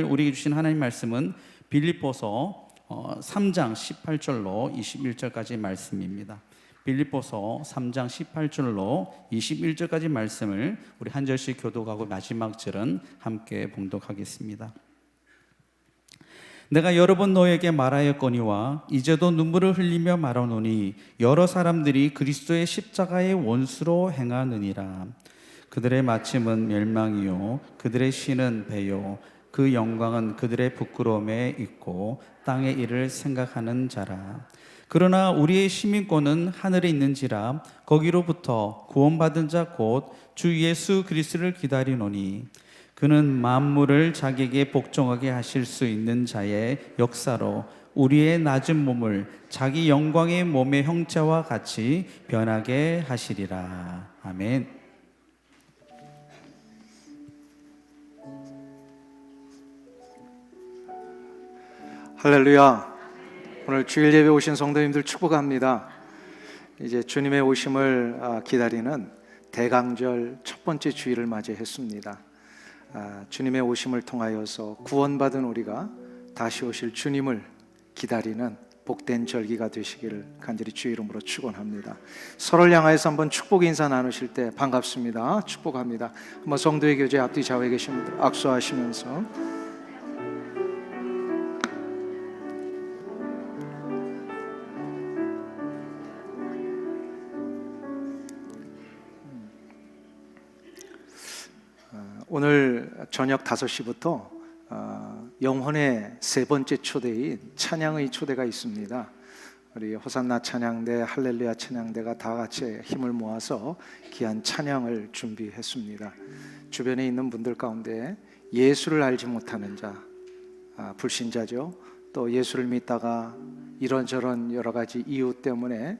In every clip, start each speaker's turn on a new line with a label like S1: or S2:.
S1: 우리에게 주신 하나님 말씀은 빌립보서 3장 18절로 21절까지 말씀입니다. 빌립보서 3장 18절로 21절까지 말씀을 우리 한 절씩 교독하고 마지막 절은 함께 봉독하겠습니다. 내가 여러 번 너에게 말하였거니와 이제도 눈물을 흘리며 말하노니 여러 사람들이 그리스도의 십자가의 원수로 행하느니라. 그들의 마침은 멸망이요 그들의 신은 배요 그 영광은 그들의 부끄러움에 있고 땅의 일을 생각하는 자라. 그러나 우리의 시민권은 하늘에 있는지라 거기로부터 구원받은 자 곧 주 예수 그리스도를 기다리노니 그는 만물을 자기에게 복종하게 하실 수 있는 자의 역사로 우리의 낮은 몸을 자기 영광의 몸의 형체와 같이 변하게 하시리라. 아멘.
S2: 할렐루야. 오늘 주일 예배 오신 성도님들 축복합니다. 이제 주님의 오심을 기다리는 대강절 첫 번째 주일을 맞이했습니다. 주님의 오심을 통하여서 구원받은 우리가 다시 오실 주님을 기다리는 복된 절기가 되시기를 간절히 주의 이름으로 축원합니다. 서로를 향하여서 한번 축복 인사 나누실 때 반갑습니다. 축복합니다. 한번 성도의 교제 앞뒤 좌우에 계신 분들 악수하시면서 오늘 저녁 5시부터 영혼의 세 번째 초대인 찬양의 초대가 있습니다. 우리 호산나 찬양대, 할렐루야 찬양대가 다 같이 힘을 모아서 귀한 찬양을 준비했습니다. 주변에 있는 분들 가운데 예수를 알지 못하는 자, 불신자죠. 또 예수를 믿다가 이런저런 여러 가지 이유 때문에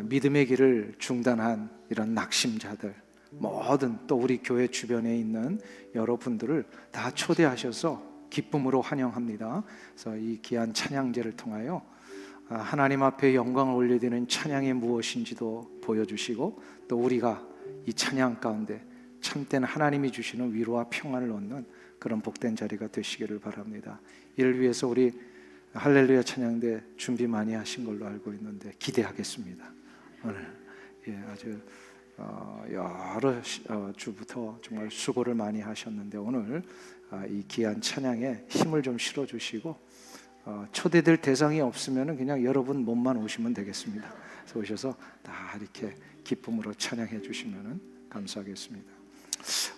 S2: 믿음의 길을 중단한 이런 낙심자들, 모든 또 우리 교회 주변에 있는 여러분들을 다 초대하셔서 기쁨으로 환영합니다. 그래서 이 귀한 찬양제를 통하여 하나님 앞에 영광을 올려드리는 찬양이 무엇인지도 보여주시고 또 우리가 이 찬양 가운데 참된 하나님이 주시는 위로와 평안을 얻는 그런 복된 자리가 되시기를 바랍니다. 이를 위해서 우리 할렐루야 찬양대 준비 많이 하신 걸로 알고 있는데 기대하겠습니다. 오늘 아주 여러 주부터 정말 수고를 많이 하셨는데 오늘 이 귀한 찬양에 힘을 좀 실어주시고 초대될 대상이 없으면 그냥 여러분 몸만 오시면 되겠습니다. 그래서 오셔서 다 이렇게 기쁨으로 찬양해 주시면 감사하겠습니다.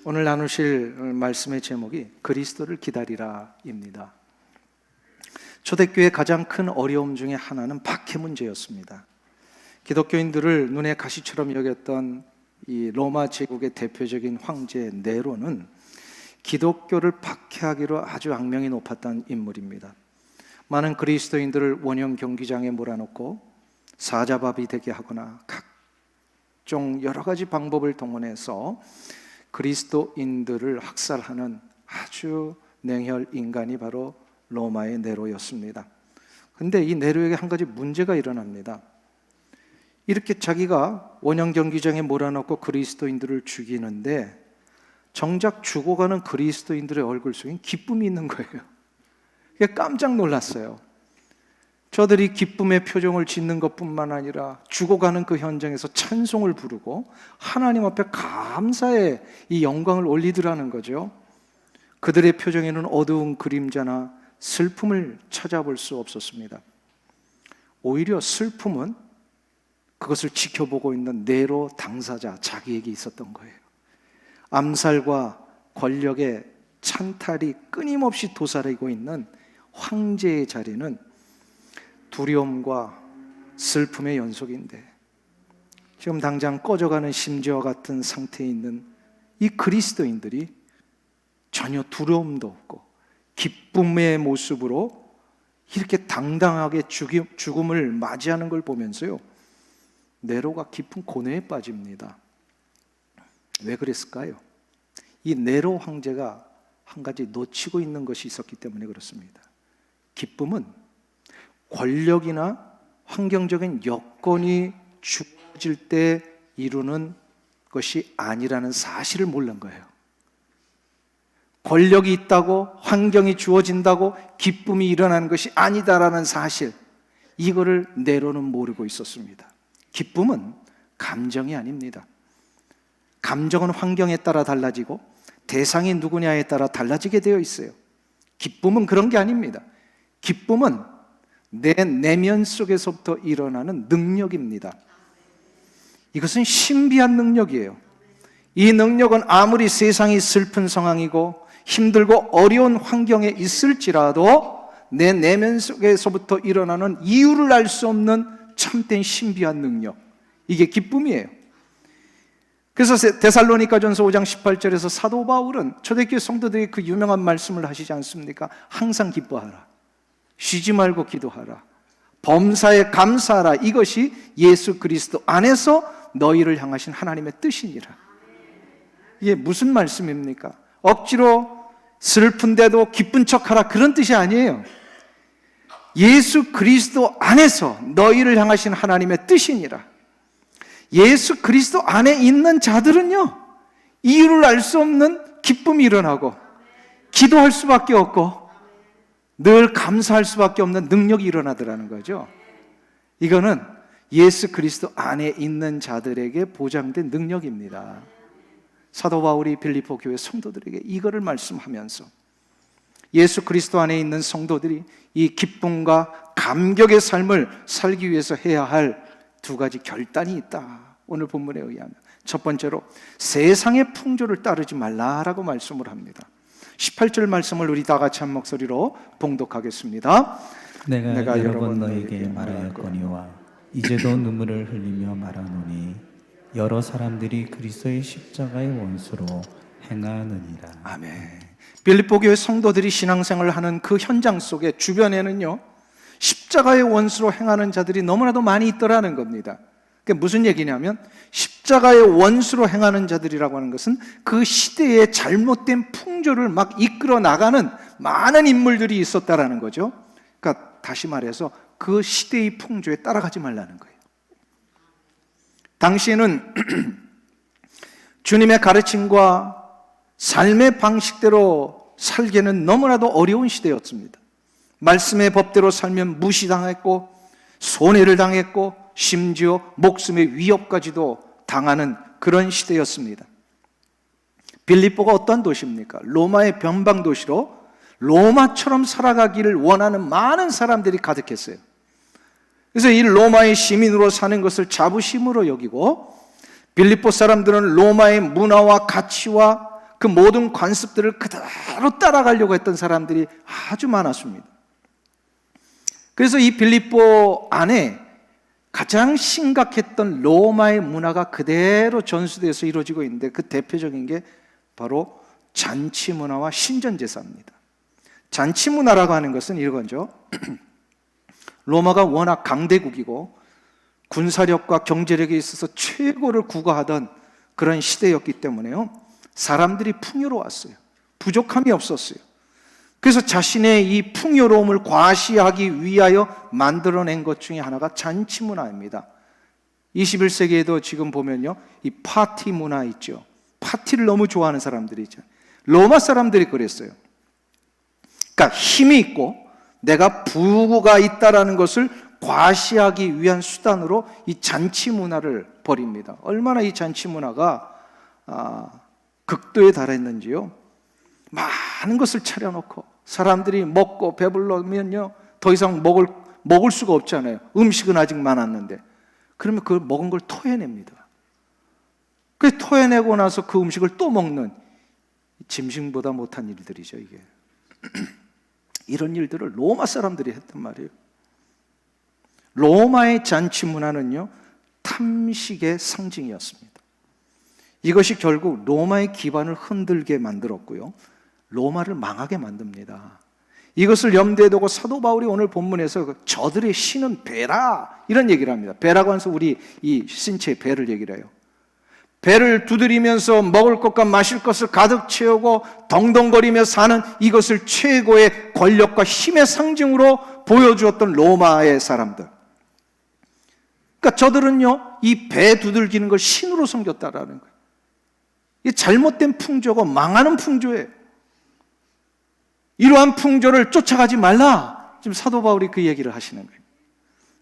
S2: 오늘 나누실 말씀의 제목이 그리스도를 기다리라입니다. 초대교회의 가장 큰 어려움 중에 하나는 박해 문제였습니다. 기독교인들을 눈에 가시처럼 여겼던 이 로마 제국의 대표적인 황제 네로는 기독교를 박해하기로 아주 악명이 높았던 인물입니다. 많은 그리스도인들을 원형 경기장에 몰아넣고 사자밥이 되게 하거나 각종 여러 가지 방법을 동원해서 그리스도인들을 학살하는 아주 냉혈 인간이 바로 로마의 네로였습니다. 그런데 이 네로에게 한 가지 문제가 일어납니다. 이렇게 자기가 원형 경기장에 몰아넣고 그리스도인들을 죽이는데 정작 죽어가는 그리스도인들의 얼굴 속엔 기쁨이 있는 거예요. 깜짝 놀랐어요. 저들이 기쁨의 표정을 짓는 것뿐만 아니라 죽어가는 그 현장에서 찬송을 부르고 하나님 앞에 감사의 이 영광을 올리더라는 거죠. 그들의 표정에는 어두운 그림자나 슬픔을 찾아볼 수 없었습니다. 오히려 슬픔은 그것을 지켜보고 있는 네로 당사자 자기에게 있었던 거예요. 암살과 권력의 찬탈이 끊임없이 도사리고 있는 황제의 자리는 두려움과 슬픔의 연속인데 지금 당장 꺼져가는 심지와 같은 상태에 있는 이 그리스도인들이 전혀 두려움도 없고 기쁨의 모습으로 이렇게 당당하게 죽음을 맞이하는 걸 보면서요, 네로가 깊은 고뇌에 빠집니다. 왜 그랬을까요? 이 네로 황제가 한 가지 놓치고 있는 것이 있었기 때문에 그렇습니다. 기쁨은 권력이나 환경적인 여건이 주어질 때 이루는 것이 아니라는 사실을 모르는 거예요. 권력이 있다고, 환경이 주어진다고 기쁨이 일어나는 것이 아니다라는 사실, 이거를 내로는 모르고 있었습니다. 기쁨은 감정이 아닙니다. 감정은 환경에 따라 달라지고 대상이 누구냐에 따라 달라지게 되어 있어요. 기쁨은 그런 게 아닙니다. 기쁨은 내 내면 속에서부터 일어나는 능력입니다. 이것은 신비한 능력이에요. 이 능력은 아무리 세상이 슬픈 상황이고 힘들고 어려운 환경에 있을지라도 내 내면 속에서부터 일어나는 이유를 알 수 없는 참된 신비한 능력, 이게 기쁨이에요. 그래서 데살로니가전서 5장 18절에서 사도 바울은 초대교회 성도들이 그 유명한 말씀을 하시지 않습니까? 항상 기뻐하라, 쉬지 말고 기도하라, 범사에 감사하라, 이것이 예수 그리스도 안에서 너희를 향하신 하나님의 뜻이니라. 이게 무슨 말씀입니까? 억지로 슬픈데도 기쁜 척하라, 그런 뜻이 아니에요. 예수 그리스도 안에서 너희를 향하신 하나님의 뜻이니라. 예수 그리스도 안에 있는 자들은요, 이유를 알 수 없는 기쁨이 일어나고 기도할 수밖에 없고 늘 감사할 수밖에 없는 능력이 일어나더라는 거죠. 이거는 예수 그리스도 안에 있는 자들에게 보장된 능력입니다. 사도 바울이 빌립보 교회 성도들에게 이거를 말씀하면서 예수 그리스도 안에 있는 성도들이 이 기쁨과 감격의 삶을 살기 위해서 해야 할 두 가지 결단이 있다. 오늘 본문에 의하면 첫 번째로 세상의 풍조를 따르지 말라라고 말씀을 합니다. 18절 말씀을 우리 다 같이 한 목소리로 봉독하겠습니다.
S1: 내가 여러 번 너에게 말하였거니와 이제도 눈물을 흘리며 말하노니 여러 사람들이 그리스도의 십자가의 원수로 행하느니라.
S2: 아멘. 빌립보 교회 성도들이 신앙생활을 하는 그 현장 속에 주변에는요, 십자가의 원수로 행하는 자들이 너무나도 많이 있더라는 겁니다. 그게 무슨 얘기냐면 십자가의 원수로 행하는 자들이라고 하는 것은 그 시대의 잘못된 풍조를 막 이끌어 나가는 많은 인물들이 있었다라는 거죠. 그러니까 다시 말해서 그 시대의 풍조에 따라가지 말라는 거예요. 당시에는 주님의 가르침과 삶의 방식대로 살기는 너무나도 어려운 시대였습니다. 말씀의 법대로 살면 무시당했고 손해를 당했고 심지어 목숨의 위협까지도 당하는 그런 시대였습니다. 빌립보가 어떤 도시입니까? 로마의 변방 도시로 로마처럼 살아가기를 원하는 많은 사람들이 가득했어요. 그래서 이 로마의 시민으로 사는 것을 자부심으로 여기고 빌립보 사람들은 로마의 문화와 가치와 그 모든 관습들을 그대로 따라가려고 했던 사람들이 아주 많았습니다. 그래서 이 빌립보 안에 가장 심각했던 로마의 문화가 그대로 전수돼서 이루어지고 있는데 그 대표적인 게 바로 잔치 문화와 신전 제사입니다. 잔치 문화라고 하는 것은 이거죠. 로마가 워낙 강대국이고 군사력과 경제력에 있어서 최고를 구가하던 그런 시대였기 때문에요, 사람들이 풍요로웠어요. 부족함이 없었어요. 그래서 자신의 이 풍요로움을 과시하기 위하여 만들어낸 것 중에 하나가 잔치 문화입니다. 21세기에도 지금 보면요, 이 파티 문화 있죠. 파티를 너무 좋아하는 사람들이 있죠. 로마 사람들이 그랬어요. 그러니까 힘이 있고 내가 부가 있다라는 것을 과시하기 위한 수단으로 이 잔치 문화를 벌입니다. 얼마나 이 잔치 문화가 극도에 달했는지요. 많은 것을 차려놓고 사람들이 먹고 배불러면요, 더 이상 먹을 수가 없잖아요. 음식은 아직 많았는데. 그러면 그 먹은 걸 토해냅니다. 그 토해내고 나서 그 음식을 또 먹는, 짐승보다 못한 일들이죠, 이게. 이런 일들을 로마 사람들이 했단 말이에요. 로마의 잔치 문화는요, 탐식의 상징이었습니다. 이것이 결국 로마의 기반을 흔들게 만들었고요, 로마를 망하게 만듭니다. 이것을 염두에 두고 사도 바울이 오늘 본문에서 저들의 신은 배라, 이런 얘기를 합니다. 배라고 하면서 우리 이 신체의 배를 얘기를 해요. 배를 두드리면서 먹을 것과 마실 것을 가득 채우고 덩덩거리며 사는 이것을 최고의 권력과 힘의 상징으로 보여주었던 로마의 사람들. 그러니까 저들은요, 이 배 두들기는 걸 신으로 섬겼다라는 거예요. 이 잘못된 풍조고 망하는 풍조예요. 이러한 풍조를 쫓아가지 말라. 지금 사도 바울이 그 얘기를 하시는 거예요.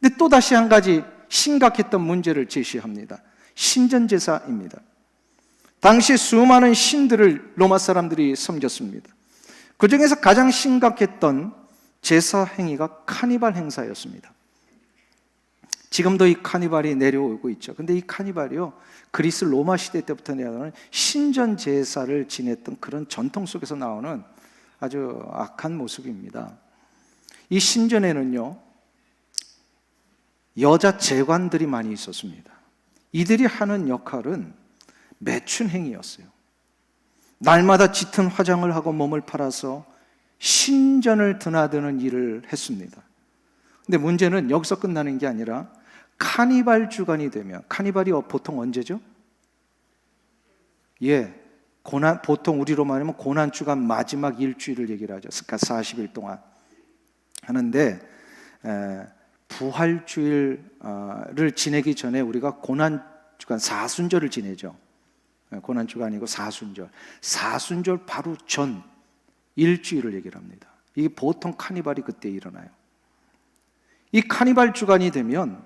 S2: 근데 또 다시 한 가지 심각했던 문제를 제시합니다. 신전제사입니다. 당시 수많은 신들을 로마 사람들이 섬겼습니다. 그 중에서 가장 심각했던 제사 행위가 카니발 행사였습니다. 지금도 이 카니발이 내려오고 있죠. 근데 이 카니발이요, 그리스 로마 시대 때부터 내려오는 신전 제사를 지냈던 그런 전통 속에서 나오는 아주 악한 모습입니다. 이 신전에는요, 여자 제관들이 많이 있었습니다. 이들이 하는 역할은 매춘 행위였어요. 날마다 짙은 화장을 하고 몸을 팔아서 신전을 드나드는 일을 했습니다. 근데 문제는 여기서 끝나는 게 아니라 카니발 주간이 되면, 카니발이 보통 언제죠? 보통 우리로 말하면 고난 주간 마지막 일주일을 얘기를 하죠. 그러니까 40일 동안 하는데, 부활주일을 지내기 전에 우리가 고난 주간 사순절을 지내죠. 고난 주가 아니고 사순절. 사순절 바로 전 일주일을 얘기를 합니다. 이게 보통 카니발이 그때 일어나요. 이 카니발 주간이 되면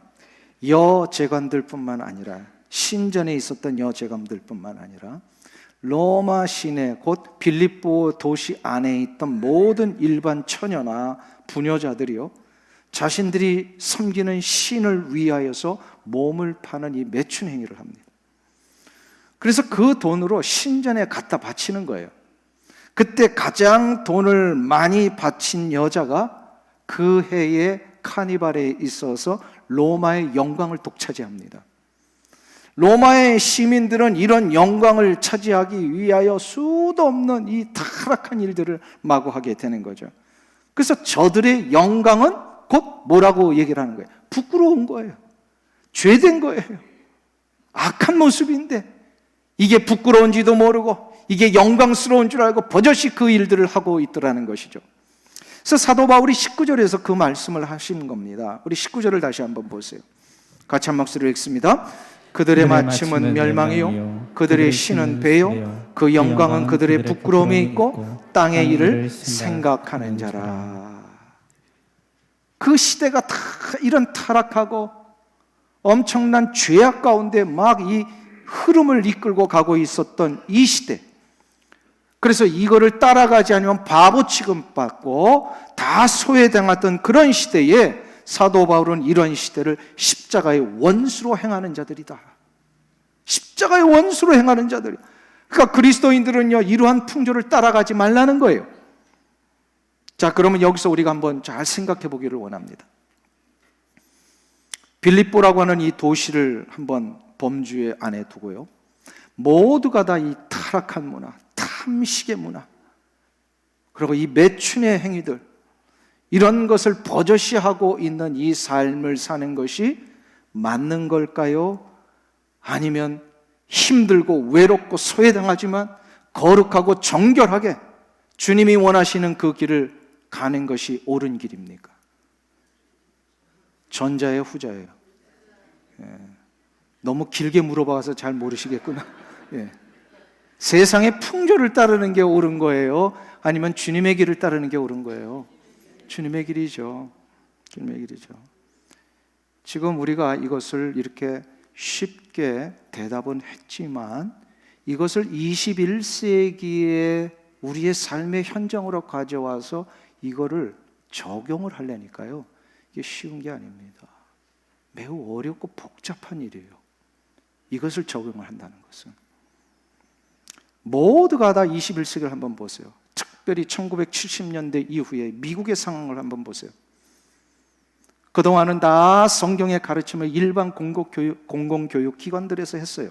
S2: 여제관들뿐만 아니라, 신전에 있었던 여제관들뿐만 아니라 로마 시내 곧 빌립보 도시 안에 있던 모든 일반 처녀나 부녀자들이요, 자신들이 섬기는 신을 위하여서 몸을 파는 이 매춘 행위를 합니다. 그래서 그 돈으로 신전에 갖다 바치는 거예요. 그때 가장 돈을 많이 바친 여자가 그 해의 카니발에 있어서 로마의 영광을 독차지합니다. 로마의 시민들은 이런 영광을 차지하기 위하여 수도 없는 이 타락한 일들을 마구 하게 되는 거죠. 그래서 저들의 영광은 곧 뭐라고 얘기를 하는 거예요? 부끄러운 거예요. 죄된 거예요. 악한 모습인데 이게 부끄러운지도 모르고 이게 영광스러운 줄 알고 버젓이 그 일들을 하고 있더라는 것이죠. 그래서 사도 바울이 19절에서 그 말씀을 하시는 겁니다. 우리 19절을 다시 한번 보세요. 같이 한 목소리로 읽습니다. 그들의 마침은 멸망이요, 그들의 신은 배요, 그 영광은 그들의 부끄러움에 있고 땅의 일을 생각하는 자라. 그 시대가 다 이런 타락하고 엄청난 죄악 가운데 막 이 흐름을 이끌고 가고 있었던 이 시대, 그래서 이거를 따라가지 않으면 바보 취급받고 다 소외당했던 그런 시대에 사도 바울은 이런 시대를 십자가의 원수로 행하는 자들이다. 십자가의 원수로 행하는 자들. 그러니까 그리스도인들은요, 이러한 풍조를 따라가지 말라는 거예요. 자, 그러면 여기서 우리가 한번 잘 생각해 보기를 원합니다. 빌립보라고 하는 이 도시를 한번 범주의 안에 두고요, 모두가 다 이 타락한 문화, 탐식의 문화, 그리고 이 매춘의 행위들, 이런 것을 버젓이 하고 있는 이 삶을 사는 것이 맞는 걸까요? 아니면 힘들고 외롭고 소외당하지만 거룩하고 정결하게 주님이 원하시는 그 길을 가는 것이 옳은 길입니까? 전자예요, 후자예요? 너무 길게 물어봐서 잘 모르시겠구나. 세상의 풍조를 따르는 게 옳은 거예요? 아니면 주님의 길을 따르는 게 옳은 거예요? 주님의 길이죠. 주님의 길이죠. 지금 우리가 이것을 이렇게 쉽게 대답은 했지만 이것을 21세기에 우리의 삶의 현장으로 가져와서 이거를 적용을 하려니까요, 이게 쉬운 게 아닙니다. 매우 어렵고 복잡한 일이에요. 이것을 적용을 한다는 것은. 모두가 다 21세기를 한번 보세요. 특별히 1970년대 이후에 미국의 상황을 한번 보세요. 그동안은 다 성경의 가르침을 일반 공공교육 기관들에서 했어요.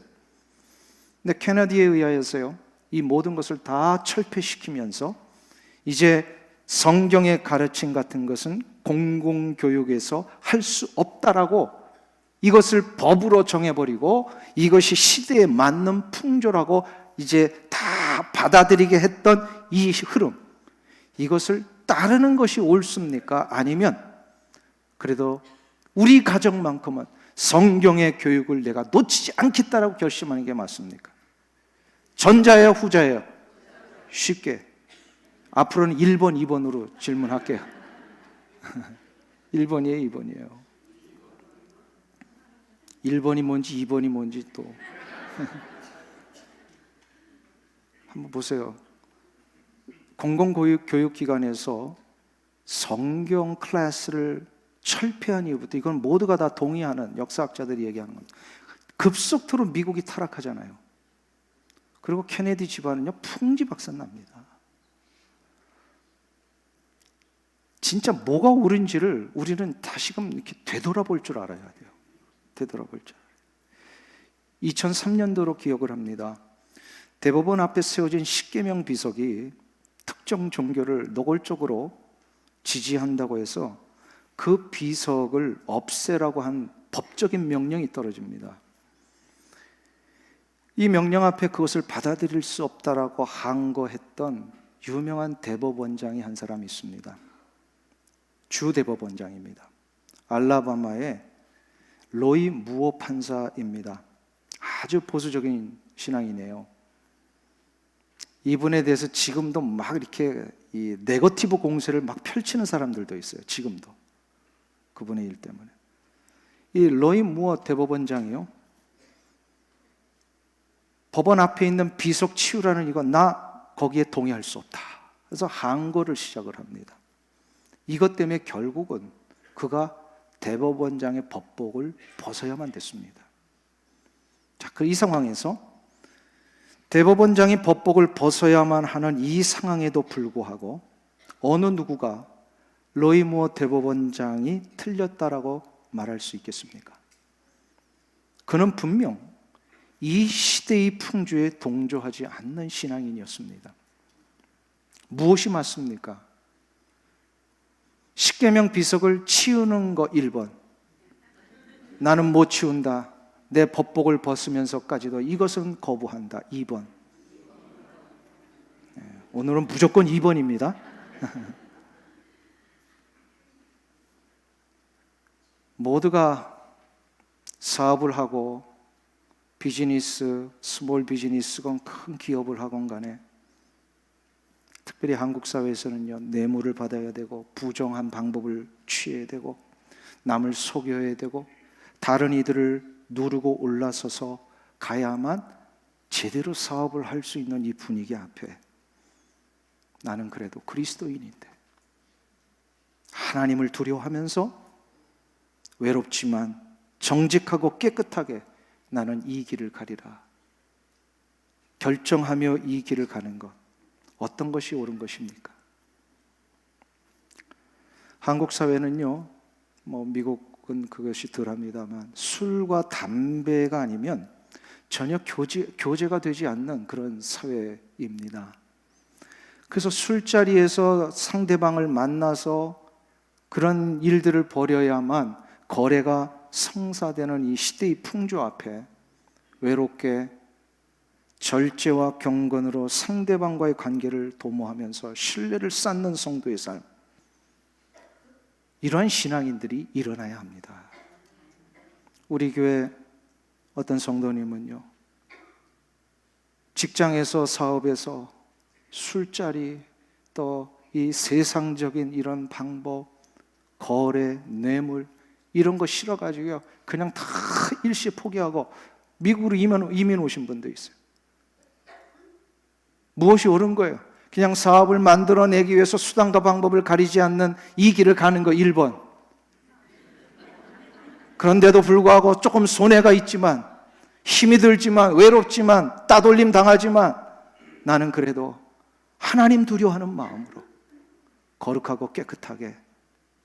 S2: 근데 케네디에 의하여서요, 이 모든 것을 다 철폐시키면서 이제 성경의 가르침 같은 것은 공공교육에서 할 수 없다라고 이것을 법으로 정해버리고 이것이 시대에 맞는 풍조라고 이제 다 받아들이게 했던 이 흐름, 이것을 따르는 것이 옳습니까? 아니면 그래도 우리 가정만큼은 성경의 교육을 내가 놓치지 않겠다라고 결심하는 게 맞습니까? 전자예요, 후자예요? 쉽게 앞으로는 1번, 2번으로 질문할게요. 1번이에요, 2번이에요. 1번이 뭔지 2번이 뭔지 또 한번 보세요. 공공교육기관에서 성경 클래스를 철폐한 이후부터, 이건 모두가 다 동의하는, 역사학자들이 얘기하는 겁니다. 급속도로 미국이 타락하잖아요. 그리고 케네디 집안은요 풍지박산납니다. 진짜 뭐가 옳은지를 우리는 다시금 이렇게 되돌아볼 줄 알아야 돼요. 되돌아볼 줄. 2003년도로 기억을 합니다. 대법원 앞에 세워진 십계명 비석이 특정 종교를 노골적으로 지지한다고 해서 그 비석을 없애라고 한 법적인 명령이 떨어집니다. 이 명령 앞에 그것을 받아들일 수 없다라고 항거했던 유명한 대법원장이 한 사람이 있습니다. 주 대법원장입니다. 알라바마의 로이 무어 판사입니다. 아주 보수적인 신앙이네요. 이분에 대해서 지금도 막 이렇게 이 네거티브 공세를 막 펼치는 사람들도 있어요. 지금도 그분의 일 때문에. 이 로이 무어 대법원장이요, 법원 앞에 있는 비석 치우라는 이거 나 거기에 동의할 수 없다. 그래서 항거를 시작을 합니다. 이것 때문에 결국은 그가 대법원장의 법복을 벗어야만 됐습니다. 자, 이 상황에서 대법원장이 법복을 벗어야만 하는 이 상황에도 불구하고 어느 누구가 로이 무어 대법원장이 틀렸다라고 말할 수 있겠습니까? 그는 분명 이 시대의 풍조에 동조하지 않는 신앙인이었습니다. 무엇이 맞습니까? 십계명 비석을 치우는 거 1번, 나는 못 치운다, 내 법복을 벗으면서까지도 이것은 거부한다 2번. 오늘은 무조건 2번입니다. 모두가 사업을 하고 비즈니스, 스몰 비즈니스건 큰 기업을 하건 간에, 특별히 한국 사회에서는요, 뇌물을 받아야 되고 부정한 방법을 취해야 되고 남을 속여야 되고 다른 이들을 누르고 올라서서 가야만 제대로 사업을 할 수 있는 이 분위기 앞에 나는 그래도 그리스도인인데 하나님을 두려워하면서 외롭지만 정직하고 깨끗하게 나는 이 길을 가리라 결정하며 이 길을 가는 것, 어떤 것이 옳은 것입니까? 한국 사회는요, 미국은 그것이 덜합니다만 술과 담배가 아니면 전혀 교제가 되지 않는 그런 사회입니다. 그래서 술자리에서 상대방을 만나서 그런 일들을 벌여야만 거래가 성사되는 이 시대의 풍조 앞에 외롭게 절제와 경건으로 상대방과의 관계를 도모하면서 신뢰를 쌓는 성도의 삶, 이러한 신앙인들이 일어나야 합니다. 우리 교회 어떤 성도님은요, 직장에서 사업에서 술자리, 또 이 세상적인 이런 방법, 거래, 뇌물 이런 거 싫어가지고요 그냥 다 일시 포기하고 미국으로 이민 오신 분도 있어요. 무엇이 옳은 거예요? 그냥 사업을 만들어내기 위해서 수단과 방법을 가리지 않는 이 길을 가는 거 1번. 그런데도 불구하고 조금 손해가 있지만, 힘이 들지만, 외롭지만, 따돌림 당하지만 나는 그래도 하나님 두려워하는 마음으로 거룩하고 깨끗하게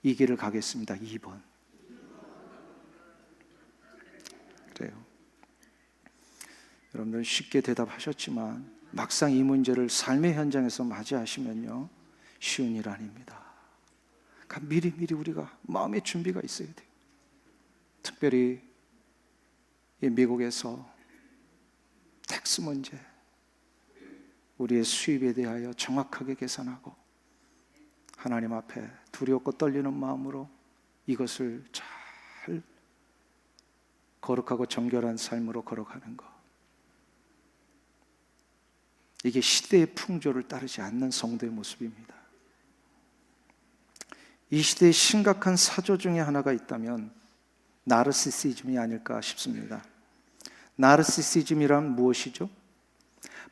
S2: 이 길을 가겠습니다. 2번. 그래요. 여러분들 쉽게 대답하셨지만 막상 이 문제를 삶의 현장에서 맞이하시면요 쉬운 일 아닙니다. 그러니까 미리미리 우리가 마음의 준비가 있어야 돼요. 특별히 이 미국에서 텍스 문제, 우리의 수입에 대하여 정확하게 계산하고 하나님 앞에 두렵고 떨리는 마음으로 이것을 잘 거룩하고 정결한 삶으로 걸어가는 것, 이게 시대의 풍조를 따르지 않는 성도의 모습입니다. 이 시대의 심각한 사조 중에 하나가 있다면 나르시시즘이 아닐까 싶습니다. 나르시시즘이란 무엇이죠?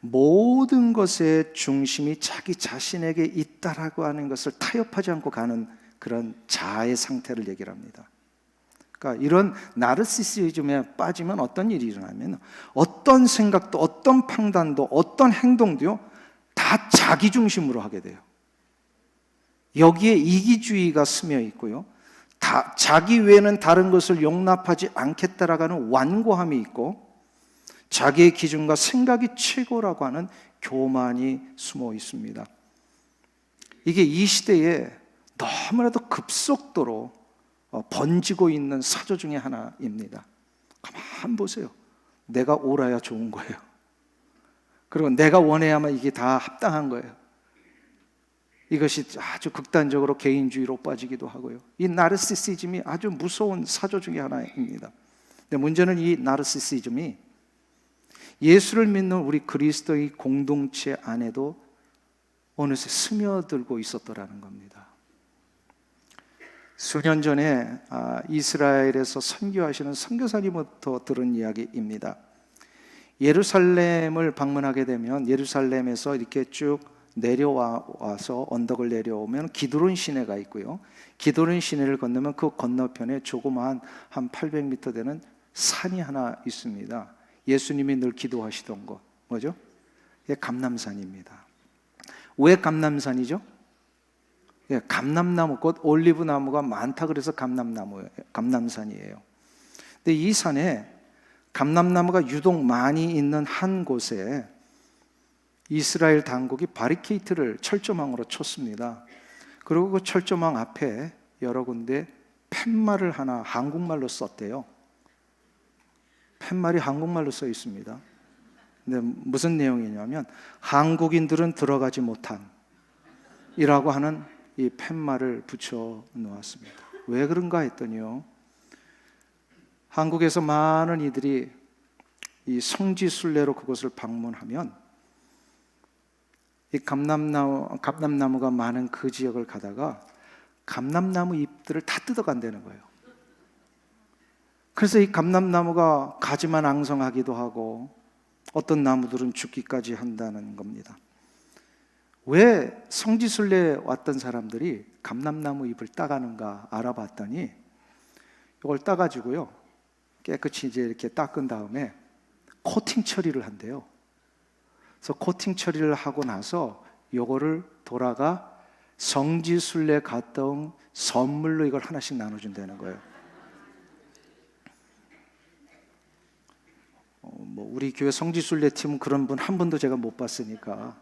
S2: 모든 것의 중심이 자기 자신에게 있다라고 하는 것을 타협하지 않고 가는 그런 자아의 상태를 얘기를 합니다. 그러니까 이런 나르시시즘에 빠지면 어떤 일이 일어나면 어떤 생각도 어떤 판단도 어떤 행동도요 다 자기 중심으로 하게 돼요. 여기에 이기주의가 스며 있고요, 자기 외에는 다른 것을 용납하지 않겠다라는 완고함이 있고, 자기의 기준과 생각이 최고라고 하는 교만이 숨어 있습니다. 이게 이 시대에 너무나도 급속도로 번지고 있는 사조 중에 하나입니다. 가만 보세요. 내가 옳아야 좋은 거예요. 그리고 내가 원해야만 이게 다 합당한 거예요. 이것이 아주 극단적으로 개인주의로 빠지기도 하고요. 이 나르시시즘이 아주 무서운 사조 중에 하나입니다. 근데 문제는 이 나르시시즘이 예수를 믿는 우리 그리스도의 공동체 안에도 어느새 스며들고 있었더라는 겁니다. 수년 전에 이스라엘에서 선교하시는 선교사님부터 들은 이야기입니다. 예루살렘을 방문하게 되면 예루살렘에서 이렇게 쭉 내려와서 언덕을 내려오면 기드론 시내가 있고요, 기드론 시내를 건너면 그 건너편에 조그마한 한 800m 되는 산이 하나 있습니다. 예수님이 늘 기도하시던 곳, 뭐죠? 이게 감람산입니다. 왜 감람산이죠? 예, 감람나무, 곧 올리브 나무가 많다 그래서 감람산이에요. 근데 이 산에 감람나무가 유독 많이 있는 한 곳에 이스라엘 당국이 바리케이트를 철조망으로 쳤습니다. 그리고 그 철조망 앞에 여러 군데 팻말을 하나 한국말로 썼대요. 팻말이 한국말로 써 있습니다. 근데 무슨 내용이냐면 한국인들은 들어가지 못한 이라고 하는 이 팻말을 붙여 놓았습니다. 왜 그런가 했더니요, 한국에서 많은 이들이 이 성지순례로 그곳을 방문하면 이 감람나무가 많은 그 지역을 가다가 감람나무 잎들을 다 뜯어간다는 거예요. 그래서 이 감람나무가 가지만 앙성하기도 하고 어떤 나무들은 죽기까지 한다는 겁니다. 왜 성지순례에 왔던 사람들이 감람나무 잎을 따가는가 알아봤더니 이걸 따가지고요, 깨끗이 이제 이렇게 닦은 다음에 코팅 처리를 한대요. 그래서 코팅 처리를 하고 나서 요거를 돌아가 성지순례 갔다 온 선물로 이걸 하나씩 나눠준다는 거예요. 우리 교회 성지순례 팀은 그런 분 한 분도 제가 못 봤으니까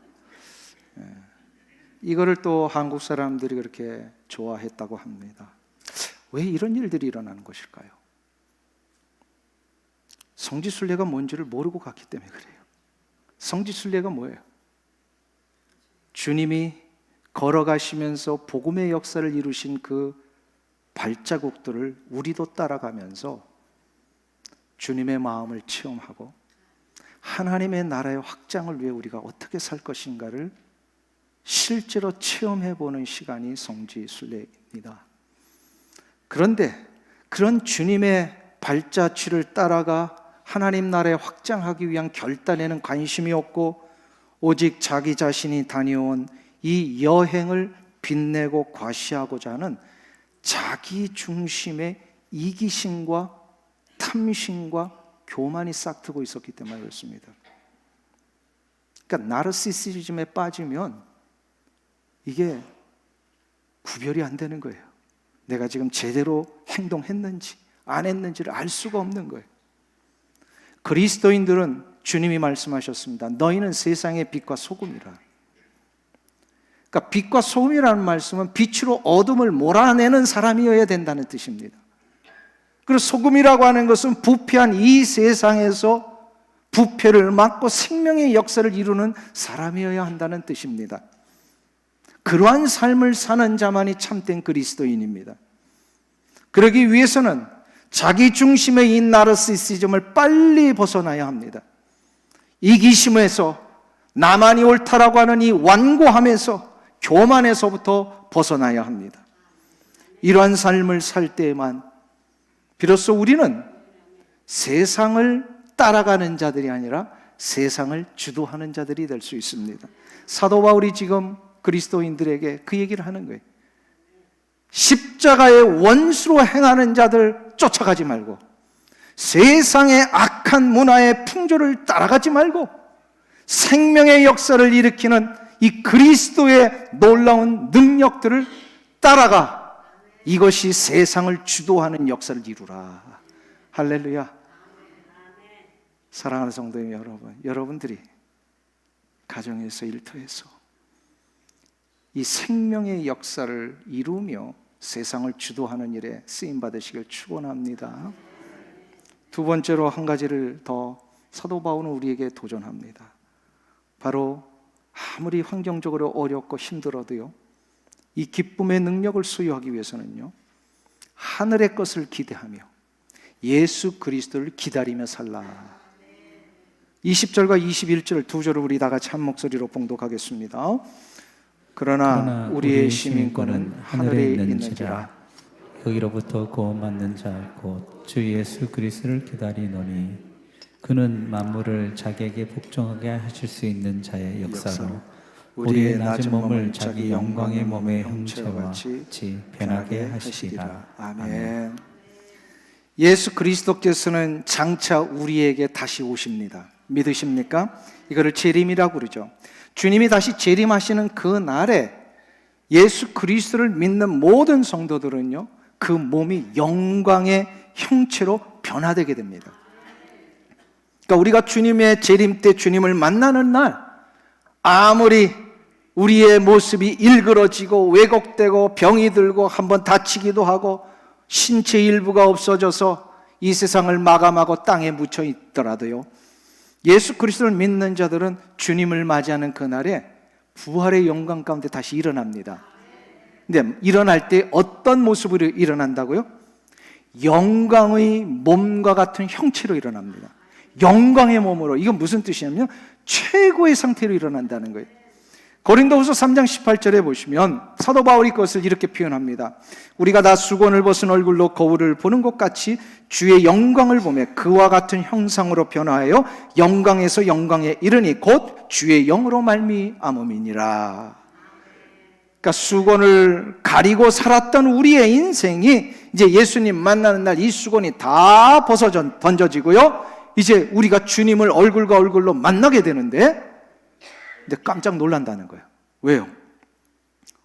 S2: 이거를 또 한국 사람들이 그렇게 좋아했다고 합니다. 왜 이런 일들이 일어나는 것일까요? 성지순례가 뭔지를 모르고 갔기 때문에 그래요. 성지순례가 뭐예요? 주님이 걸어가시면서 복음의 역사를 이루신 그 발자국들을 우리도 따라가면서 주님의 마음을 체험하고 하나님의 나라의 확장을 위해 우리가 어떻게 살 것인가를 실제로 체험해보는 시간이 성지순례입니다. 그런데 그런 주님의 발자취를 따라가 하나님 나라에 확장하기 위한 결단에는 관심이 없고 오직 자기 자신이 다녀온 이 여행을 빛내고 과시하고자 하는 자기 중심의 이기심과 탐심과 교만이 싹트고 있었기 때문에 그렇습니다. 그러니까 나르시시즘에 빠지면 이게 구별이 안 되는 거예요. 내가 지금 제대로 행동했는지 안 했는지를 알 수가 없는 거예요. 그리스도인들은 주님이 말씀하셨습니다. 너희는 세상의 빛과 소금이라. 그러니까 빛과 소금이라는 말씀은 빛으로 어둠을 몰아내는 사람이어야 된다는 뜻입니다. 그리고 소금이라고 하는 것은 부패한 이 세상에서 부패를 막고 생명의 역사를 이루는 사람이어야 한다는 뜻입니다. 그러한 삶을 사는 자만이 참된 그리스도인입니다. 그러기 위해서는 자기 중심의 이 나르시시즘을 빨리 벗어나야 합니다. 이기심에서 나만이 옳다라고 하는 이 완고함에서, 교만에서부터 벗어나야 합니다. 이러한 삶을 살 때에만 비로소 우리는 세상을 따라가는 자들이 아니라 세상을 주도하는 자들이 될 수 있습니다. 사도 바울이 지금 그리스도인들에게 그 얘기를 하는 거예요. 십자가의 원수로 행하는 자들 쫓아가지 말고, 세상의 악한 문화의 풍조를 따라가지 말고, 생명의 역사를 일으키는 이 그리스도의 놀라운 능력들을 따라가 이것이 세상을 주도하는 역사를 이루라. 할렐루야. 사랑하는 성도 여러분, 여러분들이 가정에서, 일터에서 이 생명의 역사를 이루며 세상을 주도하는 일에 쓰임받으시길 축원합니다. 두 번째로 한 가지를 더 사도 바울은 우리에게 도전합니다. 바로 아무리 환경적으로 어렵고 힘들어도요, 이 기쁨의 능력을 소유하기 위해서는요, 하늘의 것을 기대하며 예수 그리스도를 기다리며 살라. 20절과 21절 두 절을 우리 다 같이 한 목소리로 봉독하겠습니다. 그러나 우리의 시민권은 하늘에 있는지라.
S1: 여기로부터 구원받는 자 곧 주 예수 그리스도를 기다리노니 그는 만물을 자기에게 복종하게 하실 수 있는 자의 역사로 우리의 낮은 몸을 자기 영광의 몸의 형체와 같이 변하게 하시리라.
S2: 아멘. 예수 그리스도께서는 장차 우리에게 다시 오십니다. 믿으십니까? 이거를 재림이라고 그러죠. 주님이 다시 재림하시는 그 날에 예수 그리스도를 믿는 모든 성도들은요, 그 몸이 영광의 형체로 변화되게 됩니다. 그러니까 우리가 주님의 재림 때 주님을 만나는 날, 아무리 우리의 모습이 일그러지고 왜곡되고 병이 들고 한번 다치기도 하고 신체 일부가 없어져서 이 세상을 마감하고 땅에 묻혀 있더라도요, 예수 그리스도를 믿는 자들은 주님을 맞이하는 그날에 부활의 영광 가운데 다시 일어납니다. 근데 일어날 때 어떤 모습으로 일어난다고요? 영광의 몸과 같은 형체로 일어납니다. 영광의 몸으로. 이건 무슨 뜻이냐면 최고의 상태로 일어난다는 거예요. 고린도후서 3장 18절에 보시면 사도 바울이 그것을 이렇게 표현합니다. 우리가 다 수건을 벗은 얼굴로 거울을 보는 것 같이 주의 영광을 보며 그와 같은 형상으로 변화하여 영광에서 영광에 이르니 곧 주의 영으로 말미암음이니라. 그러니까 수건을 가리고 살았던 우리의 인생이 이제 예수님 만나는 날 이 수건이 다 벗어져 던져지고요, 이제 우리가 주님을 얼굴과 얼굴로 만나게 되는데, 근데 깜짝 놀란다는 거예요. 왜요?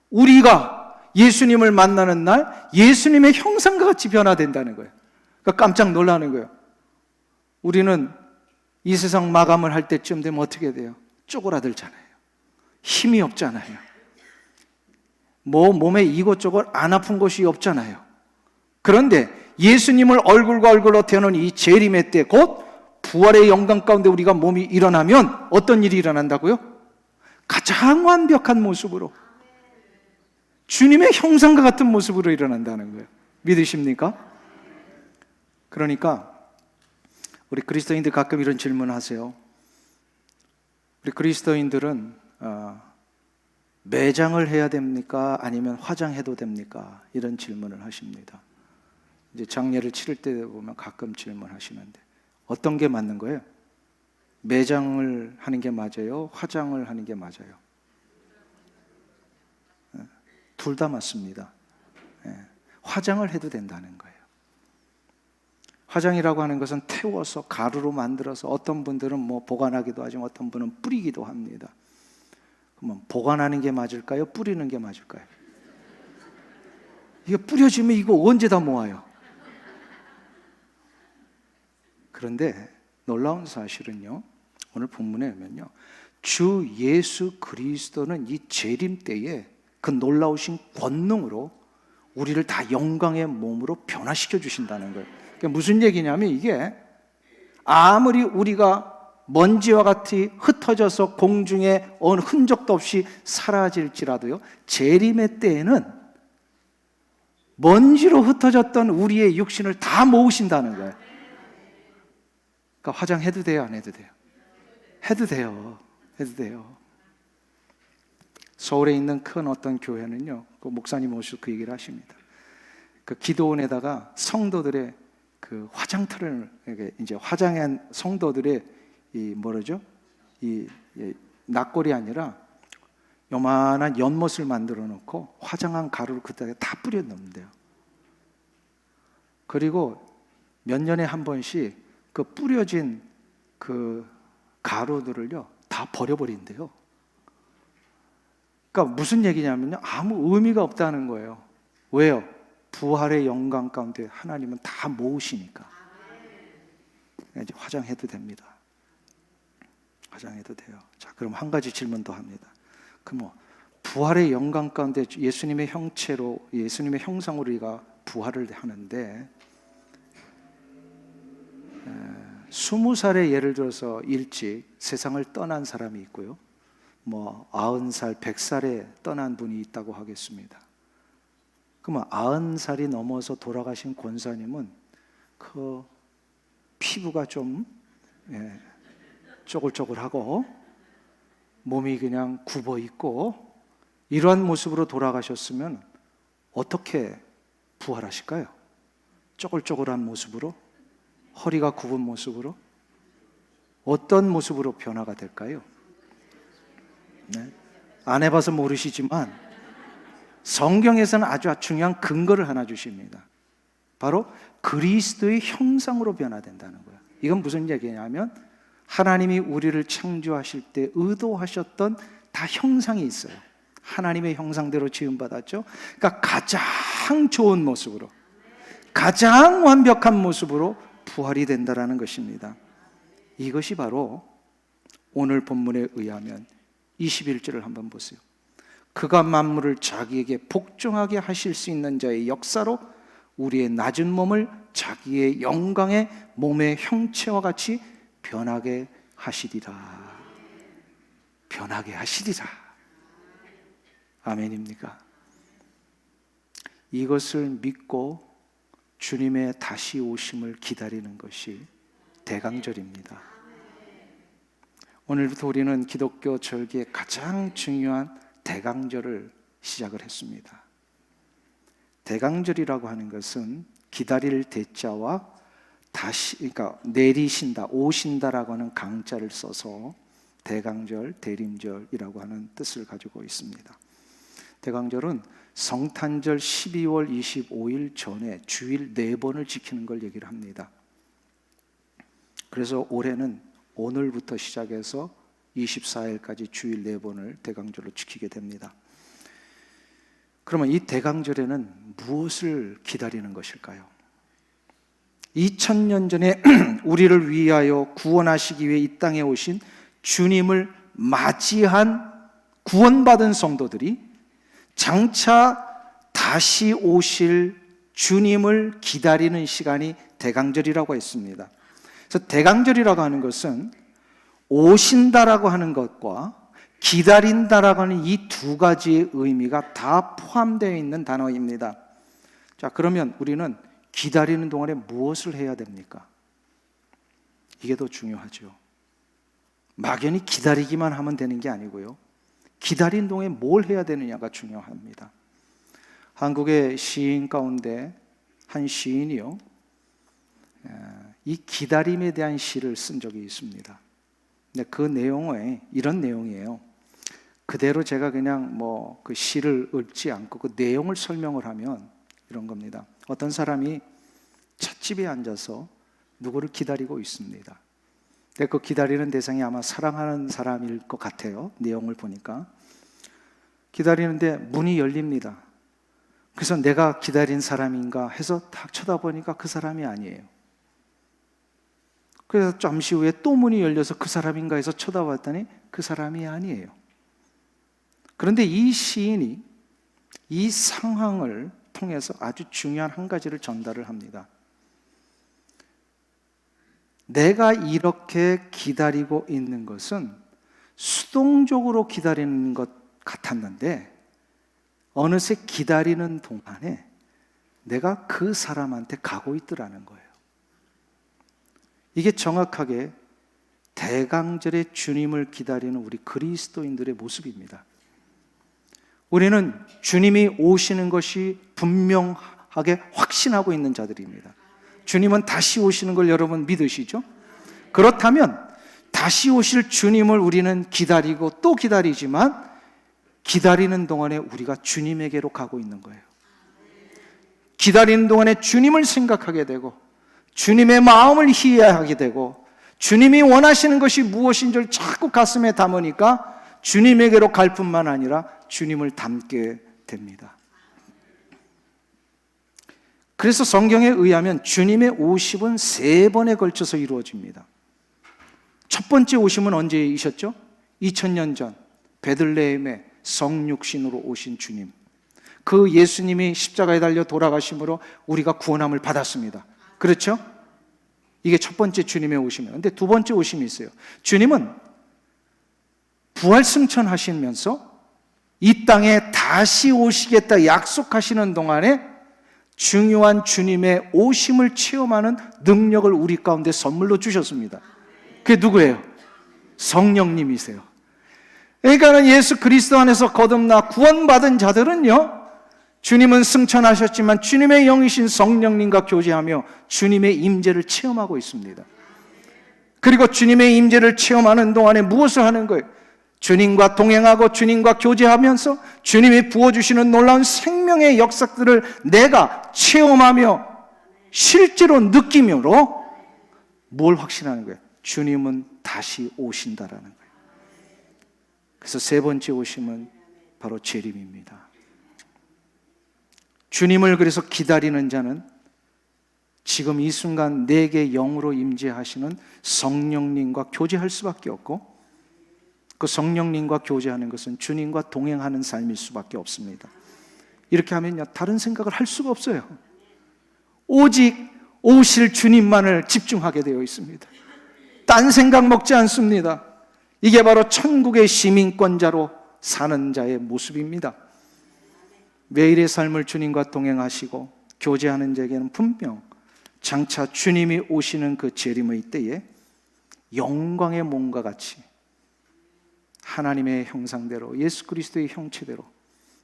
S2: 우리가 예수님을 만나는 날 예수님의 형상과 같이 변화된다는 거예요. 그러니까 깜짝 놀라는 거예요. 우리는 이 세상 마감을 할 때쯤 되면 어떻게 돼요? 쪼그라들잖아요. 힘이 없잖아요. 몸에 이곳저곳 안 아픈 곳이 없잖아요. 그런데 예수님을 얼굴과 얼굴로 대하는 이 재림의 때, 곧 부활의 영광 가운데 우리가 몸이 일어나면 어떤 일이 일어난다고요? 가장 완벽한 모습으로, 주님의 형상과 같은 모습으로 일어난다는 거예요. 믿으십니까? 그러니까 우리 그리스도인들 가끔 이런 질문을 하세요. 우리 그리스도인들은 매장을 해야 됩니까? 아니면 화장해도 됩니까? 이런 질문을 하십니다. 이제 장례를 치를 때 보면 가끔 질문하시는데, 어떤 게 맞는 거예요? 매장을 하는 게 맞아요? 화장을 하는 게 맞아요? 둘 다 맞습니다. 화장을 해도 된다는 거예요. 화장이라고 하는 것은 태워서 가루로 만들어서 어떤 분들은 뭐 보관하기도 하지만 어떤 분은 뿌리기도 합니다. 그러면 보관하는 게 맞을까요? 뿌리는 게 맞을까요? 이게 뿌려지면 이거 언제 다 모아요? 그런데 놀라운 사실은요, 오늘 본문에 보면요, 주 예수 그리스도는 이 재림 때에 그 놀라우신 권능으로 우리를 다 영광의 몸으로 변화시켜 주신다는 거예요. 그게 무슨 얘기냐면, 이게 아무리 우리가 먼지와 같이 흩어져서 공중에 어느 흔적도 없이 사라질지라도요, 재림의 때에는 먼지로 흩어졌던 우리의 육신을 다 모으신다는 거예요. 그러니까 화장해도 돼요, 안 해도 돼요? 해도 돼요. 해도 돼요. 서울에 있는 큰 어떤 교회는요, 그 목사님 오셔서 그 얘기를 하십니다. 그 기도원에다가 성도들의 그 화장터를, 이제 화장한 성도들의 이 뭐라죠? 이 낫골이 아니라 요만한 연못을 만들어 놓고 화장한 가루를 그때에 다 뿌려 놓는데요. 그리고 몇 년에 한 번씩 그 뿌려진 그 가루들을요 다 버려버린대요. 그러니까 무슨 얘기냐면요, 아무 의미가 없다는 거예요. 왜요? 부활의 영광 가운데 하나님은 다 모으시니까. 이제 화장해도 됩니다. 화장해도 돼요. 자, 그럼 한 가지 질문 더 합니다. 그 부활의 영광 가운데 예수님의 형체로, 예수님의 형상으로 우리가 부활을 하는데, 20살에 예를 들어서 일찍 세상을 떠난 사람이 있고요, 90살, 100살에 떠난 분이 있다고 하겠습니다. 그러면 90살이 넘어서 돌아가신 권사님은 그 피부가 좀 쪼글쪼글하고 몸이 그냥 굽어 있고 이러한 모습으로 돌아가셨으면 어떻게 부활하실까요? 쪼글쪼글한 모습으로? 허리가 굽은 모습으로? 어떤 모습으로 변화가 될까요? 네. 안 해봐서 모르시지만 성경에서는 아주 중요한 근거를 하나 주십니다. 바로 그리스도의 형상으로 변화된다는 거예요. 이건 무슨 얘기냐면 하나님이 우리를 창조하실 때 의도하셨던 다 형상이 있어요. 하나님의 형상대로 지음받았죠. 그러니까 가장 좋은 모습으로, 가장 완벽한 모습으로 부활이 된다는 것입니다. 이것이 바로 오늘 본문에 의하면 21절을 한번 보세요. 그가 만물을 자기에게 복종하게 하실 수 있는 자의 역사로 우리의 낮은 몸을 자기의 영광의 몸의 형체와 같이 변하게 하시리라. 변하게 하시리라. 아멘입니까? 이것을 믿고 주님의 다시 오심을 기다리는 것이 대강절입니다. 오늘부터 우리는 기독교 절기의 가장 중요한 대강절을 시작을 했습니다. 대강절이라고 하는 것은 기다릴 대자와 다시, 그러니까 내리신다, 오신다라고 하는 강자를 써서 대강절, 대림절이라고 하는 뜻을 가지고 있습니다. 대강절은 성탄절 12월 25일 전에 주일 4번을 지키는 걸 얘기를 합니다. 그래서 올해는 오늘부터 시작해서 24일까지 주일 4번을 대강절로 지키게 됩니다. 그러면 이 대강절에는 무엇을 기다리는 것일까요? 2000년 전에 우리를 위하여 구원하시기 위해 이 땅에 오신 주님을 맞이한 구원받은 성도들이 장차 다시 오실 주님을 기다리는 시간이 대강절이라고 했습니다. 그래서 대강절이라고 하는 것은 오신다라고 하는 것과 기다린다라고 하는 이 두 가지의 의미가 다 포함되어 있는 단어입니다. 자, 그러면 우리는 기다리는 동안에 무엇을 해야 됩니까? 이게 더 중요하죠. 막연히 기다리기만 하면 되는 게 아니고요, 기다린 동안에 뭘 해야 되느냐가 중요합니다. 한국의 시인 가운데 한 시인이요, 이 기다림에 대한 시를 쓴 적이 있습니다. 근데 그 내용에 이런 내용이에요. 그대로 제가 그냥 그 시를 읊지 않고 그 내용을 설명을 하면 이런 겁니다. 어떤 사람이 찻집에 앉아서 누구를 기다리고 있습니다. 근데 그 기다리는 대상이 아마 사랑하는 사람일 것 같아요. 내용을 보니까. 기다리는데 문이 열립니다. 그래서 내가 기다린 사람인가 해서 딱 쳐다보니까 그 사람이 아니에요. 그래서 잠시 후에 또 문이 열려서 그 사람인가 해서 쳐다봤더니 그 사람이 아니에요. 그런데 이 시인이 이 상황을 통해서 아주 중요한 한 가지를 전달을 합니다. 내가 이렇게 기다리고 있는 것은 수동적으로 기다리는 것 같았는데 어느새 기다리는 동안에 내가 그 사람한테 가고 있더라는 거예요. 이게 정확하게 대강절의 주님을 기다리는 우리 그리스도인들의 모습입니다. 우리는 주님이 오시는 것이 분명하게 확신하고 있는 자들입니다. 주님은 다시 오시는 걸 여러분 믿으시죠? 그렇다면 다시 오실 주님을 우리는 기다리고 또 기다리지만 기다리는 동안에 우리가 주님에게로 가고 있는 거예요. 기다리는 동안에 주님을 생각하게 되고 주님의 마음을 이해하게 되고 주님이 원하시는 것이 무엇인지를 자꾸 가슴에 담으니까 주님에게로 갈 뿐만 아니라 주님을 닮게 됩니다. 그래서 성경에 의하면 주님의 오심은 3번에 걸쳐서 이루어집니다. 첫 번째 오심은 언제이셨죠? 2000년 전 베들레헴에 성육신으로 오신 주님. 그 예수님이 십자가에 달려 돌아가심으로 우리가 구원함을 받았습니다. 그렇죠? 이게 첫 번째 주님의 오심이에요. 그런데 두 번째 오심이 있어요. 주님은 부활승천하시면서 이 땅에 다시 오시겠다 약속하시는 동안에 중요한 주님의 오심을 체험하는 능력을 우리 가운데 선물로 주셨습니다. 그게 누구예요? 성령님이세요. 그러니까 예수 그리스도 안에서 거듭나 구원받은 자들은요, 주님은 승천하셨지만 주님의 영이신 성령님과 교제하며 주님의 임재를 체험하고 있습니다. 그리고 주님의 임재를 체험하는 동안에 무엇을 하는 거예요? 주님과 동행하고 주님과 교제하면서 주님이 부어주시는 놀라운 생명의 역사들을 내가 체험하며 실제로 느끼므로 뭘 확신하는 거예요? 주님은 다시 오신다라는 거예요. 그래서 3번째 오심은 바로 재림입니다. 주님을 그래서 기다리는 자는 지금 이 순간 내게 영으로 임재하시는 성령님과 교제할 수밖에 없고, 그 성령님과 교제하는 것은 주님과 동행하는 삶일 수밖에 없습니다. 이렇게 하면요, 다른 생각을 할 수가 없어요. 오직 오실 주님만을 집중하게 되어 있습니다. 딴 생각 먹지 않습니다. 이게 바로 천국의 시민권자로 사는 자의 모습입니다. 매일의 삶을 주님과 동행하시고 교제하는 자에게는 분명 장차 주님이 오시는 그 재림의 때에 영광의 몸과 같이 하나님의 형상대로 예수 그리스도의 형체대로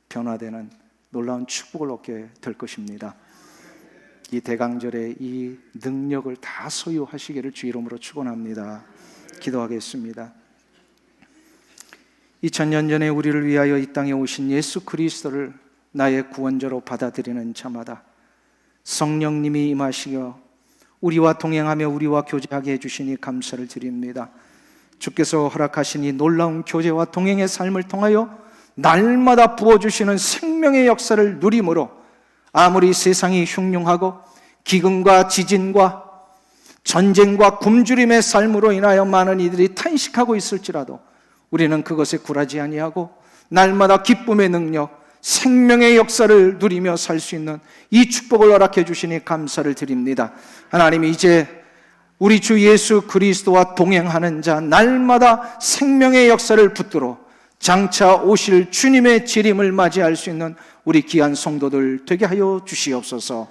S2: 변화되는 놀라운 축복을 얻게 될 것입니다. 이 대강절에 이 능력을 다 소유하시기를 주 이름으로 축원합니다. 기도하겠습니다. 2000년 전에 우리를 위하여 이 땅에 오신 예수 그리스도를 나의 구원자로 받아들이는 자마다 성령님이 임하시어 우리와 동행하며 우리와 교제하게 해주시니 감사를 드립니다. 주께서 허락하신 이 놀라운 교제와 동행의 삶을 통하여 날마다 부어주시는 생명의 역사를 누림으로 아무리 세상이 흉흉하고 기근과 지진과 전쟁과 굶주림의 삶으로 인하여 많은 이들이 탄식하고 있을지라도 우리는 그것에 굴하지 아니하고 날마다 기쁨의 능력, 생명의 역사를 누리며 살 수 있는 이 축복을 허락해 주시니 감사를 드립니다. 하나님, 이제 우리 주 예수 그리스도와 동행하는 자 날마다 생명의 역사를 붙들어 장차 오실 주님의 재림을 맞이할 수 있는 우리 귀한 성도들 되게 하여 주시옵소서.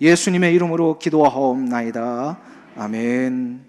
S2: 예수님의 이름으로 기도하옵나이다. 아멘.